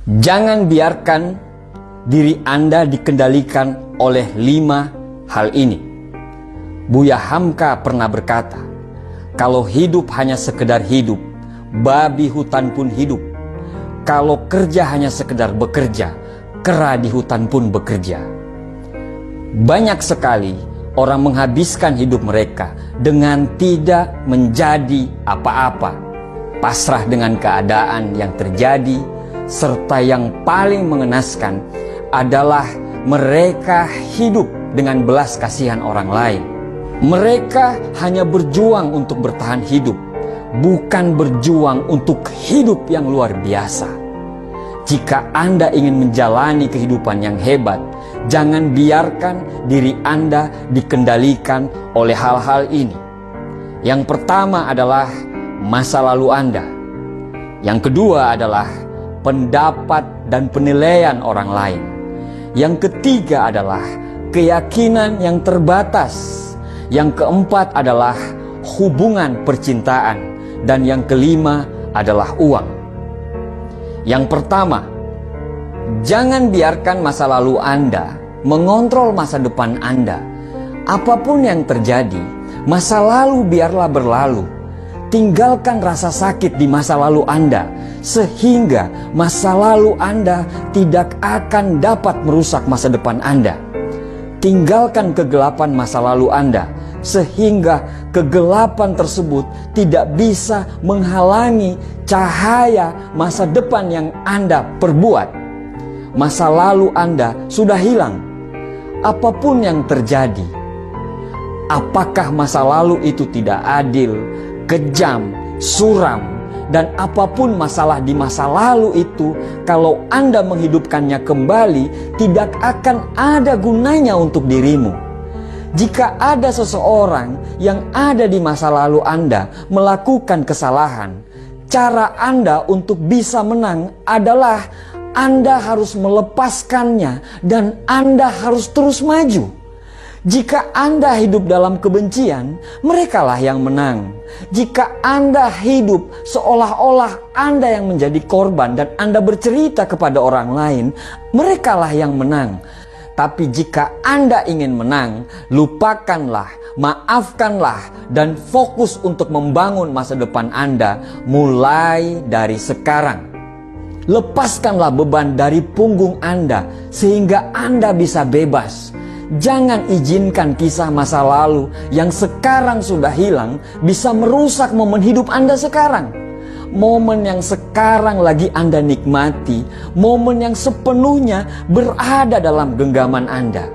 Jangan biarkan diri Anda dikendalikan oleh 5 hal ini. Buya Hamka pernah berkata, kalau hidup hanya sekedar hidup, babi hutan pun hidup. Kalau kerja hanya sekedar bekerja, kera di hutan pun bekerja. Banyak sekali orang menghabiskan hidup mereka dengan tidak menjadi apa-apa, pasrah dengan keadaan yang terjadi, serta yang paling mengenaskan adalah mereka hidup dengan belas kasihan orang lain. Mereka hanya berjuang untuk bertahan hidup, bukan berjuang untuk hidup yang luar biasa. Jika Anda ingin menjalani kehidupan yang hebat, jangan biarkan diri Anda dikendalikan oleh hal-hal ini. Yang pertama adalah masa lalu Anda. Yang kedua adalah pendapat dan penilaian orang lain. Yang ketiga adalah keyakinan yang terbatas. Yang keempat adalah hubungan percintaan. Dan yang kelima adalah uang. Yang pertama, jangan biarkan masa lalu Anda mengontrol masa depan Anda. Apapun yang terjadi, masa lalu biarlah berlalu. Tinggalkan rasa sakit di masa lalu Anda, sehingga masa lalu Anda tidak akan dapat merusak masa depan Anda. Tinggalkan kegelapan masa lalu Anda, sehingga kegelapan tersebut tidak bisa menghalangi cahaya masa depan yang Anda perbuat. Masa lalu Anda sudah hilang. Apapun yang terjadi, apakah masa lalu itu tidak adil, kejam, suram, dan apapun masalah di masa lalu itu, kalau Anda menghidupkannya kembali, tidak akan ada gunanya untuk dirimu. Jika ada seseorang yang ada di masa lalu Anda melakukan kesalahan, cara Anda untuk bisa menang adalah Anda harus melepaskannya dan Anda harus terus maju. Jika Anda hidup dalam kebencian, merekalah yang menang. Jika Anda hidup seolah-olah Anda yang menjadi korban dan Anda bercerita kepada orang lain, merekalah yang menang. Tapi jika Anda ingin menang, lupakanlah, maafkanlah, dan fokus untuk membangun masa depan Anda mulai dari sekarang. Lepaskanlah beban dari punggung Anda sehingga Anda bisa bebas. Jangan izinkan kisah masa lalu yang sekarang sudah hilang bisa merusak momen hidup Anda sekarang. Momen yang sekarang lagi Anda nikmati, momen yang sepenuhnya berada dalam genggaman Anda.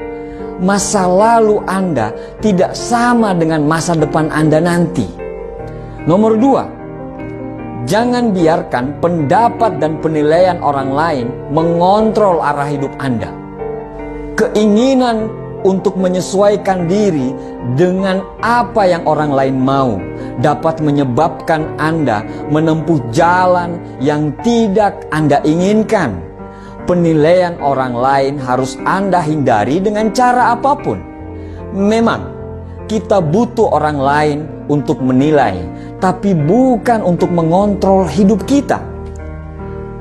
Masa lalu Anda tidak sama dengan masa depan Anda nanti. Nomor 2, jangan biarkan pendapat dan penilaian orang lain mengontrol arah hidup Anda. Keinginan untuk menyesuaikan diri dengan apa yang orang lain mau dapat menyebabkan Anda menempuh jalan yang tidak Anda inginkan. Penilaian orang lain harus Anda hindari dengan cara apapun. Memang kita butuh orang lain untuk menilai, tapi bukan untuk mengontrol hidup kita.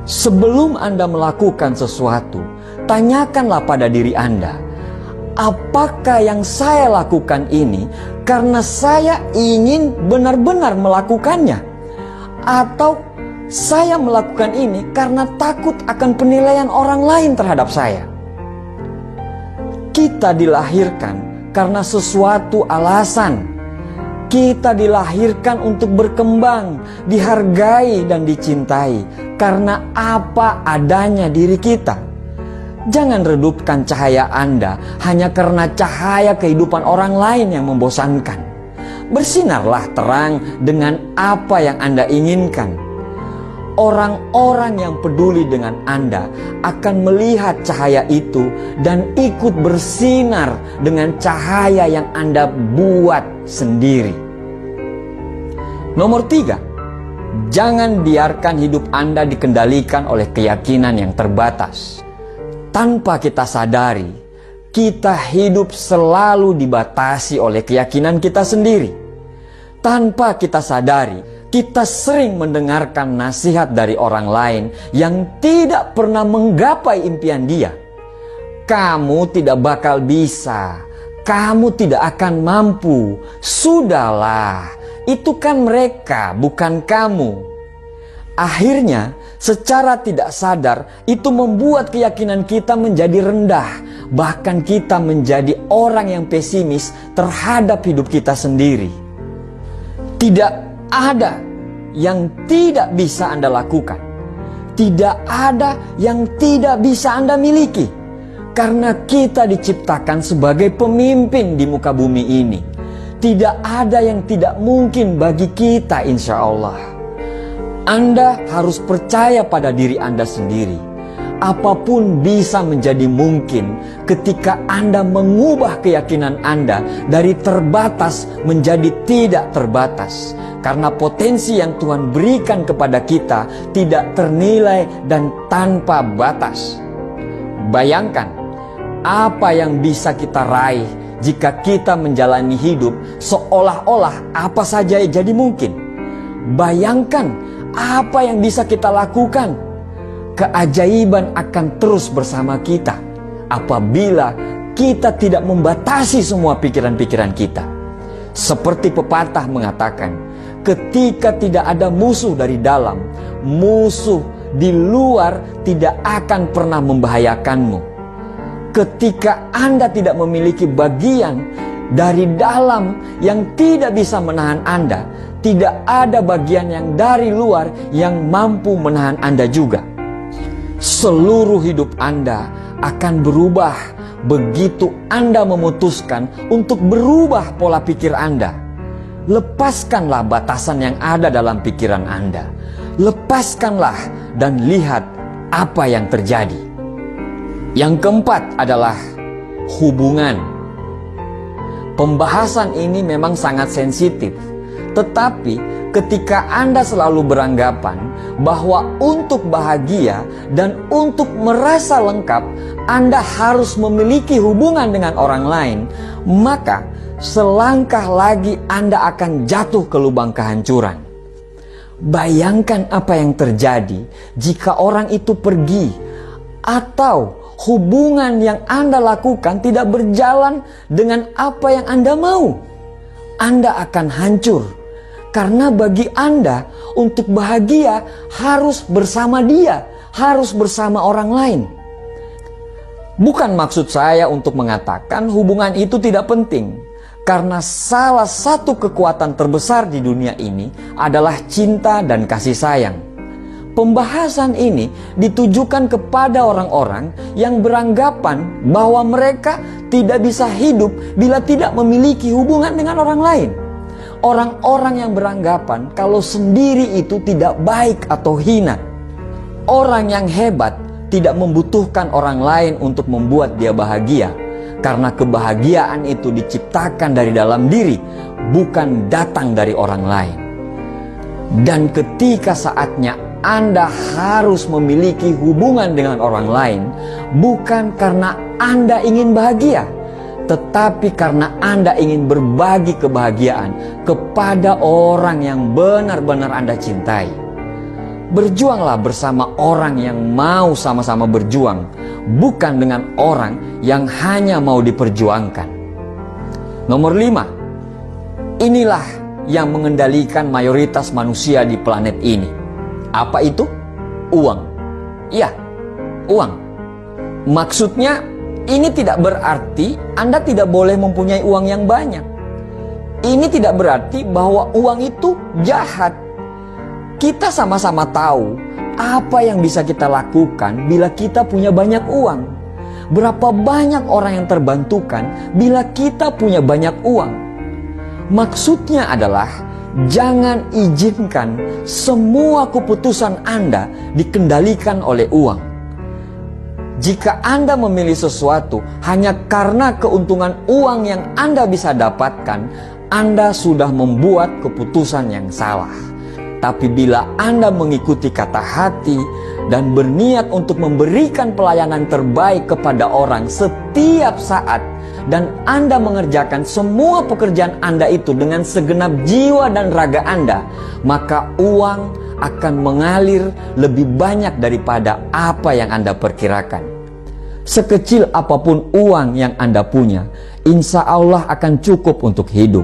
Sebelum Anda melakukan sesuatu, tanyakanlah pada diri Anda, apakah yang saya lakukan ini karena saya ingin benar-benar melakukannya? Atau saya melakukan ini karena takut akan penilaian orang lain terhadap saya? Kita dilahirkan karena sesuatu alasan. Kita dilahirkan untuk berkembang, dihargai dan dicintai karena apa adanya diri kita. Jangan redupkan cahaya Anda hanya karena cahaya kehidupan orang lain yang membosankan. Bersinarlah terang dengan apa yang Anda inginkan. Orang-orang yang peduli dengan Anda akan melihat cahaya itu dan ikut bersinar dengan cahaya yang Anda buat sendiri. Nomor 3, jangan biarkan hidup Anda dikendalikan oleh keyakinan yang terbatas. Tanpa kita sadari, kita hidup selalu dibatasi oleh keyakinan kita sendiri. Tanpa kita sadari, Kita sering mendengarkan nasihat dari orang lain yang tidak pernah menggapai impian dia. Kamu tidak bakal bisa, kamu tidak akan mampu. Sudahlah, itu kan mereka, bukan kamu. Akhirnya, secara tidak sadar, itu membuat keyakinan kita menjadi rendah. Bahkan kita menjadi orang yang pesimis terhadap hidup kita sendiri. Tidak ada yang tidak bisa Anda lakukan. Tidak ada yang tidak bisa Anda miliki. Karena kita diciptakan sebagai pemimpin di muka bumi ini. Tidak ada yang tidak mungkin bagi kita, insya Allah. Anda harus percaya pada diri Anda sendiri. Apapun bisa menjadi mungkin ketika Anda mengubah keyakinan Anda dari terbatas menjadi tidak terbatas. Karena potensi yang Tuhan berikan kepada kita tidak ternilai dan tanpa batas. Bayangkan apa yang bisa kita raih jika kita menjalani hidup seolah-olah apa saja jadi mungkin. Bayangkan apa yang bisa kita lakukan. Keajaiban akan terus bersama kita apabila kita tidak membatasi semua pikiran-pikiran kita. Seperti pepatah mengatakan, ketika tidak ada musuh dari dalam, musuh di luar tidak akan pernah membahayakanmu. Ketika Anda tidak memiliki bagian dari dalam yang tidak bisa menahan Anda, tidak ada bagian yang dari luar yang mampu menahan Anda juga. Seluruh hidup Anda akan berubah begitu Anda memutuskan untuk berubah pola pikir Anda. Lepaskanlah batasan yang ada dalam pikiran Anda. Lepaskanlah dan lihat apa yang terjadi. Yang keempat adalah hubungan. Pembahasan ini memang sangat sensitif. Tetapi ketika Anda selalu beranggapan bahwa untuk bahagia dan untuk merasa lengkap Anda harus memiliki hubungan dengan orang lain, maka selangkah lagi Anda akan jatuh ke lubang kehancuran. Bayangkan apa yang terjadi jika orang itu pergi atau hubungan yang Anda lakukan tidak berjalan dengan apa yang Anda mau. Anda akan hancur. Karena bagi Anda untuk bahagia harus bersama dia, harus bersama orang lain. Bukan maksud saya untuk mengatakan hubungan itu tidak penting. Karena salah satu kekuatan terbesar di dunia ini adalah cinta dan kasih sayang. Pembahasan ini ditujukan kepada orang-orang yang beranggapan bahwa mereka tidak bisa hidup bila tidak memiliki hubungan dengan orang lain. Orang-orang yang beranggapan kalau sendiri itu tidak baik atau hina. Orang yang hebat tidak membutuhkan orang lain untuk membuat dia bahagia. Karena kebahagiaan itu diciptakan dari dalam diri, bukan datang dari orang lain. Dan ketika saatnya Anda harus memiliki hubungan dengan orang lain, bukan karena Anda ingin bahagia, tetapi karena Anda ingin berbagi kebahagiaan kepada orang yang benar-benar Anda cintai. Berjuanglah bersama orang yang mau sama-sama berjuang, bukan dengan orang yang hanya mau diperjuangkan. Nomor 5, inilah yang mengendalikan mayoritas manusia di planet ini. Apa itu? Uang. Ya, uang. Maksudnya, ini tidak berarti Anda tidak boleh mempunyai uang yang banyak. Ini tidak berarti bahwa uang itu jahat. Kita sama-sama tahu apa yang bisa kita lakukan bila kita punya banyak uang. Berapa banyak orang yang terbantukan bila kita punya banyak uang. Maksudnya adalah jangan izinkan semua keputusan Anda dikendalikan oleh uang. Jika Anda memilih sesuatu hanya karena keuntungan uang yang Anda bisa dapatkan, Anda sudah membuat keputusan yang salah. Tapi bila Anda mengikuti kata hati dan berniat untuk memberikan pelayanan terbaik kepada orang setiap saat, dan Anda mengerjakan semua pekerjaan Anda itu dengan segenap jiwa dan raga Anda, maka uang akan mengalir lebih banyak daripada apa yang Anda perkirakan. Sekecil apapun uang yang Anda punya, insya Allah akan cukup untuk hidup.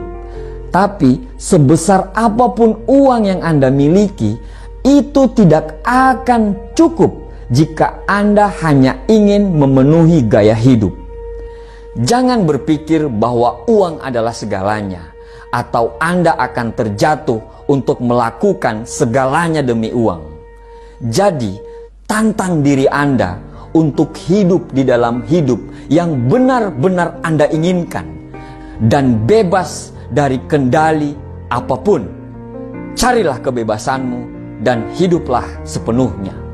Tapi sebesar apapun uang yang Anda miliki, itu tidak akan cukup jika Anda hanya ingin memenuhi gaya hidup. Jangan berpikir bahwa uang adalah segalanya, atau Anda akan terjatuh untuk melakukan segalanya demi uang. Jadi, tantang diri Anda untuk hidup di dalam hidup yang benar-benar Anda inginkan, dan bebas dari kendali apapun. Carilah kebebasanmu dan hiduplah sepenuhnya.